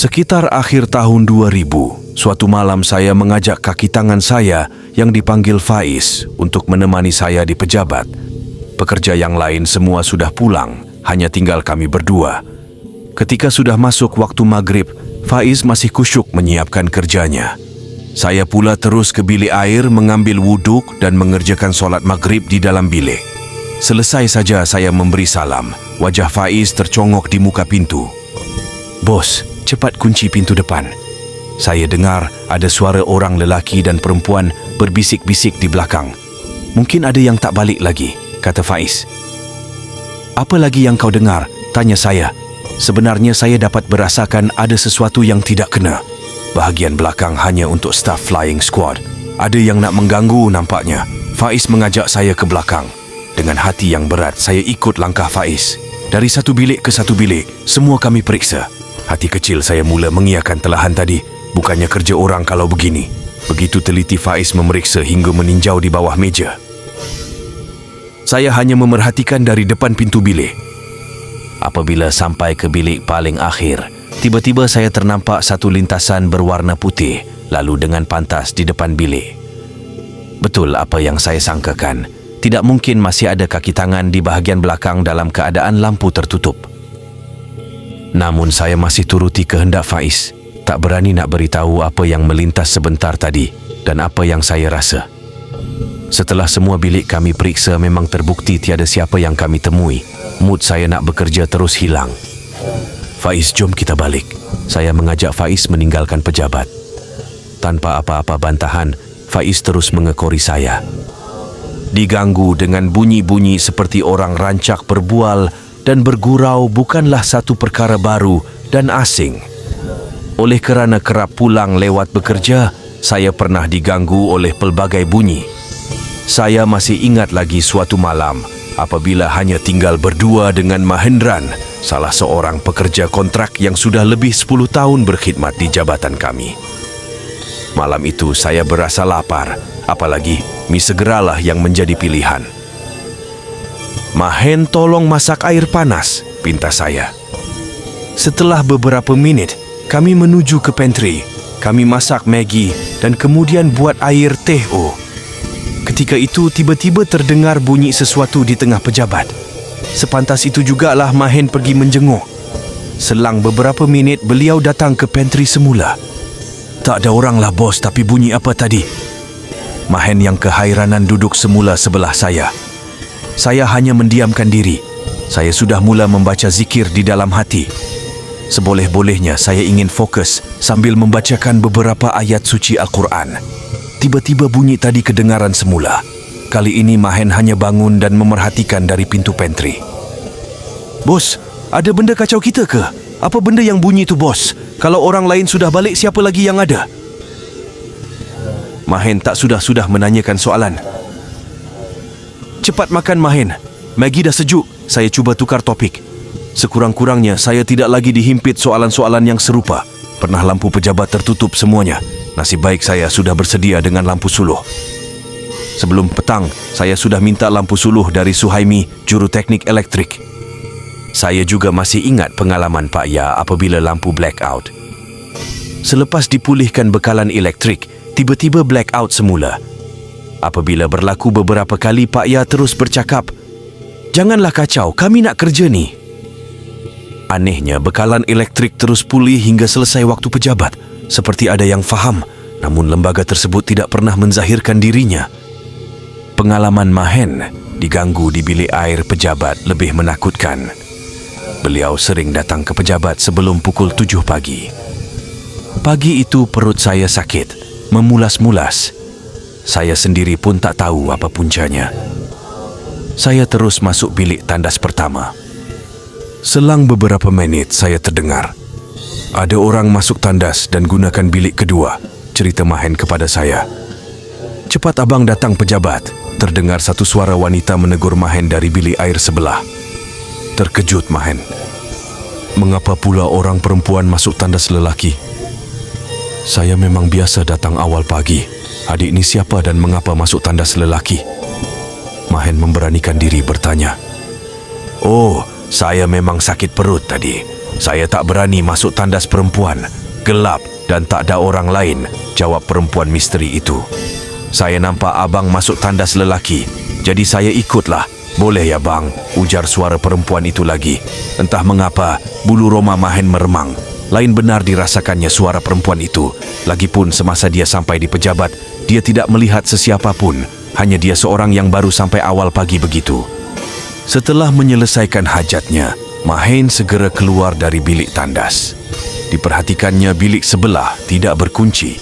Sekitar akhir tahun 2000, suatu malam saya mengajak kaki tangan saya yang dipanggil Faiz untuk menemani saya di pejabat. Pekerja yang lain semua sudah pulang, hanya tinggal kami berdua. Ketika sudah masuk waktu maghrib, Faiz masih kusyuk menyiapkan kerjanya. Saya pula terus ke bilik air mengambil wuduk dan mengerjakan solat maghrib di dalam bilik. Selesai saja saya memberi salam, wajah Faiz tercongok di muka pintu. "Bos, cepat kunci pintu depan." Saya dengar ada suara orang lelaki dan perempuan berbisik-bisik di belakang. "Mungkin ada yang tak balik lagi," kata Faiz. "Apa lagi yang kau dengar?" tanya saya. Sebenarnya saya dapat berasakan ada sesuatu yang tidak kena. Bahagian belakang hanya untuk staf flying squad. Ada yang nak mengganggu nampaknya. Faiz mengajak saya ke belakang. Dengan hati yang berat, saya ikut langkah Faiz. Dari satu bilik ke satu bilik, semua kami periksa. Hati kecil saya mula mengiyakan telahan tadi. Bukannya kerja orang kalau begini. Begitu teliti Faiz memeriksa hingga meninjau di bawah meja. Saya hanya memerhatikan dari depan pintu bilik. Apabila sampai ke bilik paling akhir, tiba-tiba saya ternampak satu lintasan berwarna putih lalu dengan pantas di depan bilik. Betul apa yang saya sangkakan. Tidak mungkin masih ada kaki tangan di bahagian belakang dalam keadaan lampu tertutup. Namun saya masih turuti kehendak Faiz. Tak berani nak beritahu apa yang melintas sebentar tadi dan apa yang saya rasa. Setelah semua bilik kami periksa memang terbukti tiada siapa yang kami temui. Mood saya nak bekerja terus hilang. "Faiz, jom kita balik." Saya mengajak Faiz meninggalkan pejabat. Tanpa apa-apa bantahan, Faiz terus mengekori saya. Diganggu dengan bunyi-bunyi seperti orang rancak berbual dan bergurau bukanlah satu perkara baru dan asing. Oleh kerana kerap pulang lewat bekerja, saya pernah diganggu oleh pelbagai bunyi. Saya masih ingat lagi suatu malam apabila hanya tinggal berdua dengan Mahendran, salah seorang pekerja kontrak yang sudah lebih 10 tahun berkhidmat di jabatan kami. Malam itu saya berasa lapar, apalagi mi segeralah yang menjadi pilihan. "Mahen, tolong masak air panas," pinta saya. Setelah beberapa minit, kami menuju ke pantry. Kami masak Maggi dan kemudian buat air teh. Ketika itu tiba-tiba terdengar bunyi sesuatu di tengah pejabat. Sepantas itu jugalah Mahen pergi menjenguk. Selang beberapa minit beliau datang ke pantry semula. "Tak ada oranglah bos, tapi bunyi apa tadi?" Mahen yang kehairanan duduk semula sebelah saya. Saya hanya mendiamkan diri. Saya sudah mula membaca zikir di dalam hati. Seboleh-bolehnya saya ingin fokus sambil membacakan beberapa ayat suci Al-Quran. Tiba-tiba bunyi tadi kedengaran semula. Kali ini Mahen hanya bangun dan memerhatikan dari pintu pantry. "Bos, ada benda kacau kita ke? Apa benda yang bunyi tu, bos? Kalau orang lain sudah balik, siapa lagi yang ada?" Mahen tak sudah-sudah menanyakan soalan. "Cepat makan, Mahen. Maggi dah sejuk." Saya cuba tukar topik. Sekurang-kurangnya saya tidak lagi dihimpit soalan-soalan yang serupa. Pernah lampu pejabat tertutup semuanya. Nasib baik saya sudah bersedia dengan lampu suluh. Sebelum petang, saya sudah minta lampu suluh dari Suhaimi, juru teknik elektrik. Saya juga masih ingat pengalaman Pak Ya apabila lampu blackout. Selepas dipulihkan bekalan elektrik, tiba-tiba blackout semula. Apabila berlaku beberapa kali, Pak Ya terus bercakap, "Janganlah kacau, kami nak kerja ni." Anehnya, bekalan elektrik terus pulih hingga selesai waktu pejabat. Seperti ada yang faham, namun lembaga tersebut tidak pernah menzahirkan dirinya. Pengalaman Mahen diganggu di bilik air pejabat lebih menakutkan. Beliau sering datang ke pejabat sebelum pukul 7 pagi. Pagi itu perut saya sakit, memulas-mulas. Saya sendiri pun tak tahu apa puncanya. Saya terus masuk bilik tandas pertama. Selang beberapa menit saya terdengar, "Ada orang masuk tandas dan gunakan bilik kedua," cerita Mahen kepada saya. "Cepat abang datang, pejabat." Terdengar satu suara wanita menegur Mahen dari bilik air sebelah. Terkejut Mahen. "Mengapa pula orang perempuan masuk tandas lelaki?" "Saya memang biasa datang awal pagi. Adik ni siapa dan mengapa masuk tandas lelaki?" Mahen memberanikan diri bertanya. "Oh, saya memang sakit perut tadi. Saya tak berani masuk tandas perempuan. Gelap dan tak ada orang lain, jawab perempuan misteri itu. Saya nampak abang masuk tandas lelaki, jadi saya ikutlah. Boleh ya bang, ujar suara perempuan itu lagi. Entah mengapa, bulu roma Mahen meremang. Lain benar dirasakannya suara perempuan itu. Lagipun semasa dia sampai di pejabat, dia tidak melihat sesiapa pun. Hanya dia seorang yang baru sampai awal pagi begitu. Setelah menyelesaikan hajatnya, Mahen segera keluar dari bilik tandas. Diperhatikannya bilik sebelah tidak berkunci.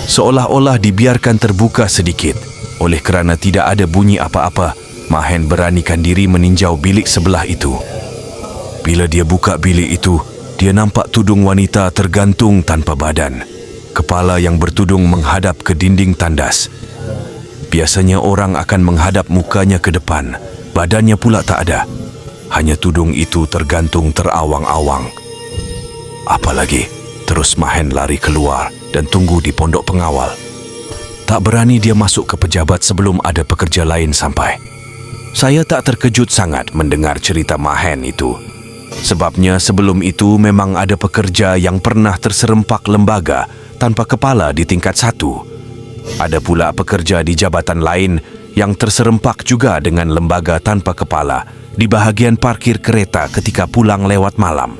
Seolah-olah dibiarkan terbuka sedikit. Oleh kerana tidak ada bunyi apa-apa, Mahen beranikan diri meninjau bilik sebelah itu. Bila dia buka bilik itu, dia nampak tudung wanita tergantung tanpa badan. Kepala yang bertudung menghadap ke dinding tandas. Biasanya orang akan menghadap mukanya ke depan, badannya pula tak ada. Hanya tudung itu tergantung terawang-awang. Apalagi, terus Mahen lari keluar dan tunggu di pondok pengawal. Tak berani dia masuk ke pejabat sebelum ada pekerja lain sampai. Saya tak terkejut sangat mendengar cerita Mahen itu. Sebabnya sebelum itu memang ada pekerja yang pernah terserempak lembaga tanpa kepala di tingkat 1. Ada pula pekerja di jabatan lain yang terserempak juga dengan lembaga tanpa kepala di bahagian parkir kereta ketika pulang lewat malam.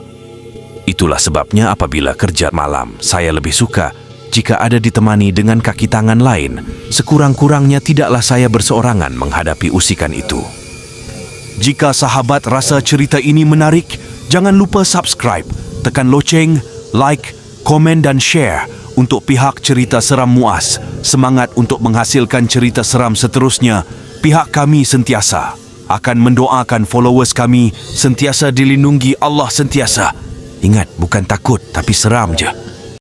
Itulah sebabnya apabila kerja malam, saya lebih suka jika ada ditemani dengan kaki tangan lain. Sekurang-kurangnya tidaklah saya berseorangan menghadapi usikan itu. Jika sahabat rasa cerita ini menarik, jangan lupa subscribe, tekan loceng, like, komen dan share untuk pihak cerita seram Muaz. Semangat untuk menghasilkan cerita seram seterusnya. Pihak kami sentiasa akan mendoakan followers kami sentiasa dilindungi Allah sentiasa. Ingat, bukan takut tapi seram je.